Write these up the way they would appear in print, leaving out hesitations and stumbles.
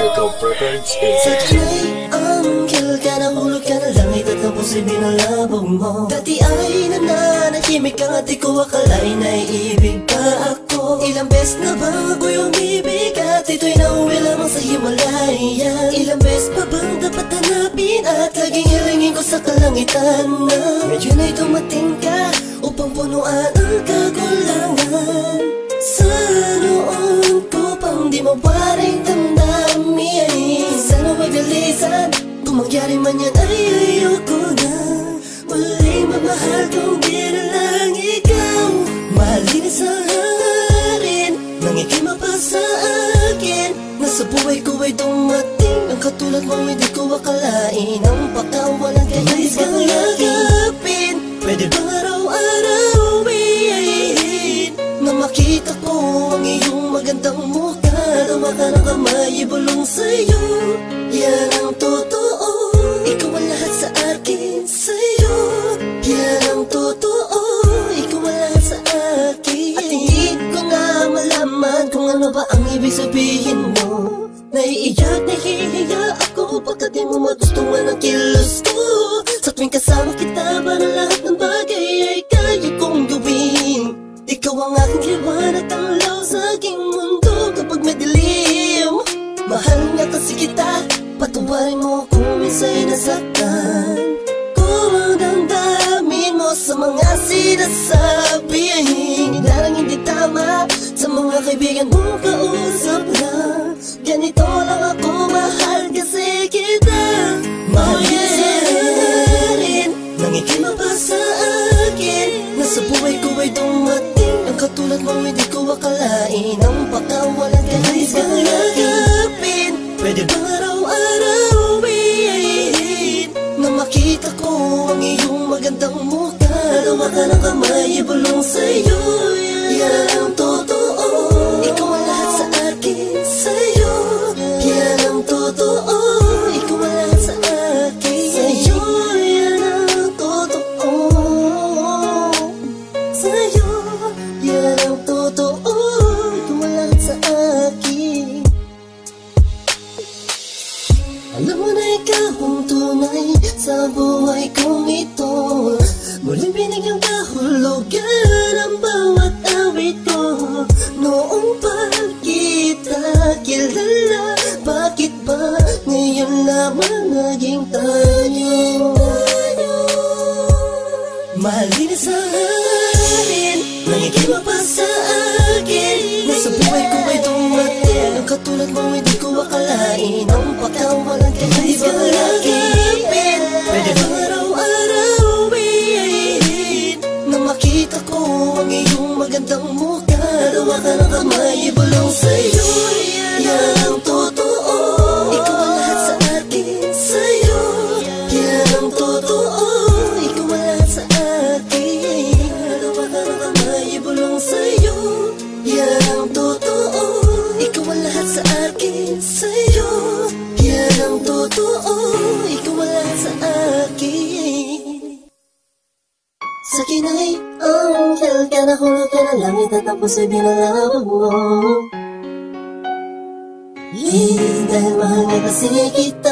Circle Records. Sa kanay, anghel ka na, hulog ka na langit at ang puso'y binalabog mo. Dati ay nananahimik ka at di ko akalain ay ibig pa ako. Ilang beses na bago yung ibig at ito'y nauwi lamang sa Himalaya. Ilang beses pa bang dapat hanapin at laging hilingin ko sa kalangitan na medyo na'y dumating ka upang punuan ang kagulangan. Sa noon ko pang di mawaring damdamin, sana wag dalisan, kung mangyari man yan ay ayoko na muling mamahal kung di na lang ikaw. Malinis ang hangarin nang ika'y mapasa akin, na sa buhay ko ay dumating ang katulad mo, hindi ko akalain ang pagkawalan kaya isang yakapin. Pwede bang araw-arawin na makita ko ang iyong magandang mukha, luwa ka ng kamay, ibulong sa'yo, yan ang totoo. Ikaw ang lahat sa akin, sa'yo, yan ang totoo. Ikaw ang lahat sa akin. At hindi ko nga malaman kung ano ba ang ibig sabihin mo. Naiiyak, nahihiya ako pagkat di mo magustuhan ang kilos ko. Sa tuwing kasama kita, parang lahat ng bagay ay kaya kong gawin. Ikaw ang aking liwanag, tanglaw sa aking mundo kapag may dilim. Mahal nga kasi kita, patawarin mo kung minsa'y nasaktan ko ang damdamin mo sa mga sinasabi. Hinarang hindi tama sa mga kaibigan mo, kausap lang. Ganito lang ako, mahal kasi kita. Mahal kasi rin nang ika'y mapasa akin, na sa buhay ko ay dumating ang katulad mo, hindi ko akalain ang pagkawalan kaya isang yakapin. Pwede bang araw-arawin na makita ko ang iyong magandang mukha, luwa ka ng kamay, ibulong sa'yo, yan ang totoo. Ikaw ang lahat sa akin, sa'yo, yan ang totoo. Ikaw ang lahat sa akin, sa'yo, yan ang totoo. Sa'yo, yan ang totoo. Ikaw ang lahat sa akin. Alam mo na ikaw ang tunay sa buhay kong ito. Muling binigyang kahulugan ang bawat awit ko. Noong pa kita kilala, bakit ba ngayon lamang naging tayo? Malinis ang hangin nang ika'y mapasa akin, na sa buhay ko ay dumating ang katulad mo, hindi ko akalain ang pagkawalan kaya isang yakapin. Pwede bang araw-arawin na makita ko ang iyong magandang mukha, luwa ka ng kamay, ibulong sa'yo, yan ang totoo. Ikaw ang lahat sa akin, sa'yo, yan ang totoo. Ikaw ang lahat sa akin, luwa ka ng kamay, ibulong sa'yo, yan ang totoo. Ikaw ang lahat sa akin, sa'yo, yan ang totoo. Ikaw ang lahat sa akin. Sa kinay, anghel ka na, hulog ka na langit at ang puso'y binalabog mo. Dahil mahal nga kasi kita.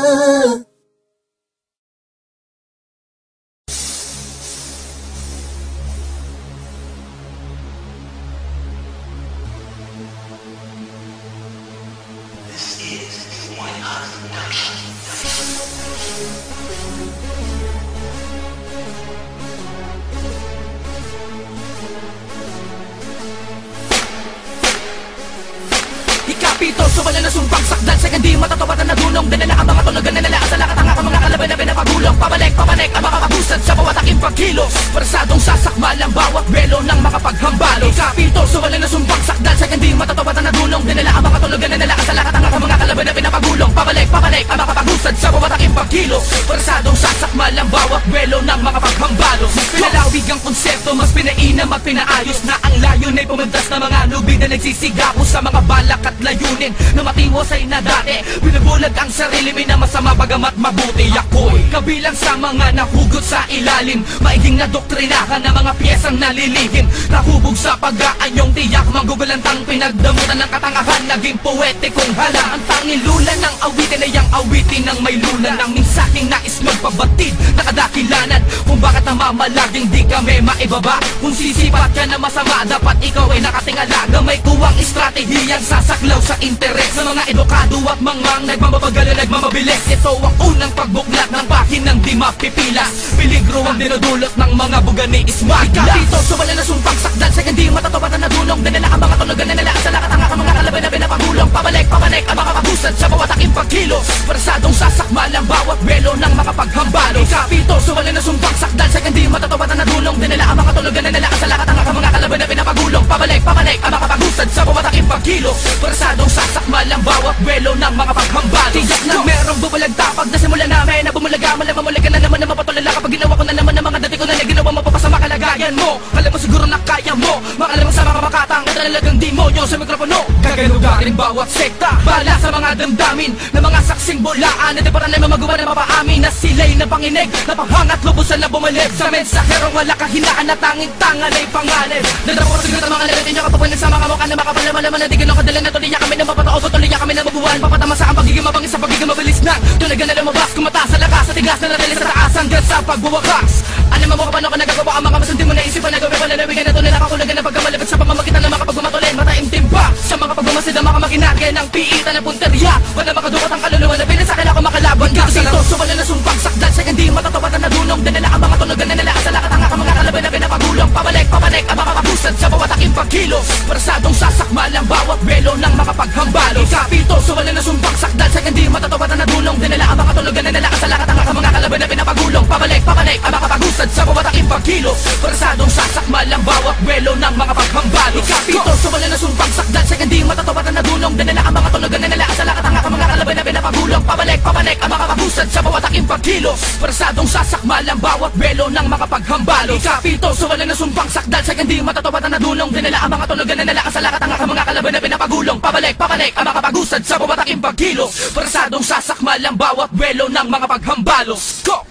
Ikapito, suwala na sumbang sakdal sa hindi matatawatan na dunong. Dinala ang mga tunog, ganala sa lakat ang aking mga kalaban na pinapagulong. Pabalik, papanik ang mga kabusad sa bawat aking pagkilos. Parasadong sasakmal ang bawat belo ng makapaghambalos. Ikapito, suwala na sumbang sakdal sa hindi matatawatan na dunong. Dinala ang mga tunog, ganala sa lakat ang aking mga kalaban na pinapagulong. Pabalik, papanik ang mga kabusad sa bawat aking pagkilos. Parasadong sasakmal ang bawat belo ng makapaghambalos. Pinalawig ang konsepto, mas pinainam at pinaayos na ang layon ay pumuntas na mga lubid na nagsisigapo sa mga balak at layunin na matiwasay na dati. Binubulag ang sarili, may na masama bagamat mabuti. ako'y kabilang sa mga nahugot sa ilalim. Maiging na doktrinahan ng mga piyesang nalilihim. Nahubog sa pag-aanyong tiyak, manggugulantang pinagdamutan ng katangahan. Naging poetikong hala, ang tanging lula ng awitin ay ang awitin ng may lula. Nang minsahing nais magpabatid, nakadakilanan kung bakit namamalaging di kami maibaba. Kung sisipat ka na masama, dapat ikaw ay nakatingala. Gamay kuwang estratehiyang sasaklaw sa interes sa mga edukado at mangmang nagmamabagal na nagmamabilis. Ito ang unang pagbuklat ng pahinang di mapipilas. Peligro ang dinudulot ng mga buga ni Ismail. Dito sumala na sumpang sakdal sa hindi matatawad na nadunong. Dinala ang mga tunog na nila sa lakat ang mga kalaban na pinapagulong. Pabalik ang mga pagusad sa bawat aking pagkilos. Parasadong sasakmal ang bawat belo ng mga paghambalo. Kapito sumala na sumpang sakdal sa hindi matatawad na nadunong. Dinala ang mga tunog na nila sa lakat ang mga kalaban na pinapagulong. Pabalik ang mga pagusad sa bawat aking pagkilos. Parasadong sasakmal ang bawat belo ng mga paghambalo. Tiyak na merong bubulag tapag na simula namin na bumulaga. Malamamuli ka na naman na mapatulala kapag ginawa ko na naman ng mga dati ko na ginawa mapapasama kalagayan mo. Alam mo siguro na kaya mo makalamang sa mga makatang na talagang demonyo sa mikropono. Kagalugarin bawat sekta, bala sa mga damdamin na mga saksing bulaan na di para na mamagawa na mapaamin na sila'y napanginig, napahangat lubusan na bumalik sa mensahero. Wala kahinaan na tanging tangan ay pangalan. Nadrapo ko siguro ang mga lalatin nyo kapapanin sa mga mukha na makapalaman na di ganun kadala na tuloy niya kami na mapatao tuloy niya kami na mabuhan. Papatama sa ang pagiging mabangis sa pagiging mabilis na tunagan na lumabas, kumataas sa lakas sa tigas na narilis sa taas hanggang sa pagbuwakas. Alam mo paano ka nagagawa ang mga masundin mo na isipan na gawin. Palalawigan na tunay nakakulagan na pagkamalapit sa pamamagitan ng mga pagmamatulin. Mataimtim ba sa mga pagmamasid ng mga makinarya ng piitan ng punteriya. Wala makadukot ang kaluluwa na pinasakin ako makalaban. Dito sumala na sumpang sakdal sa hindi matatawad na nadunong. Dinala ang mga tunog na nila sa lakat ang mga kalaban na pinapagulong. Pabalik ang mga pagusad sa bawat aking pagkilos. Parasadong sasakmal ang bawat belo ng mga paghambalo. Kapito sumala na sumpang sakdal sa hindi matatawad na nadunong. Dinala ang mga tunog na nila sa lakat ang mga kalaban na pinapagulong. Pabalik ang mga pagusad sa bawat aking pagkilos. Parasadong sasakmal ang bawat belo ng mga paghambalo. Kapito sumala na sumpang sakdal sa hindi matatawad na nadunong. Dinala ang mga tunog na nila sa lakat ang mga kalaban na pinapagulong. Pabalik ang mga pagusad sa bawat aking pagkilos. Parasadong sasakmal ang bawat belo ng mga paghambalo. Kapito sumala na sumpang sakdal sa hindi matatawad na nadunong. Dinala ang mga tunog na nila sa lakat ang mga kalaban na pinapagulong. Pabalik ang mga pagusad sa bawat aking pagkilos. Parasadong sasakmal ang bawat belo ng mga paghambalo. Go!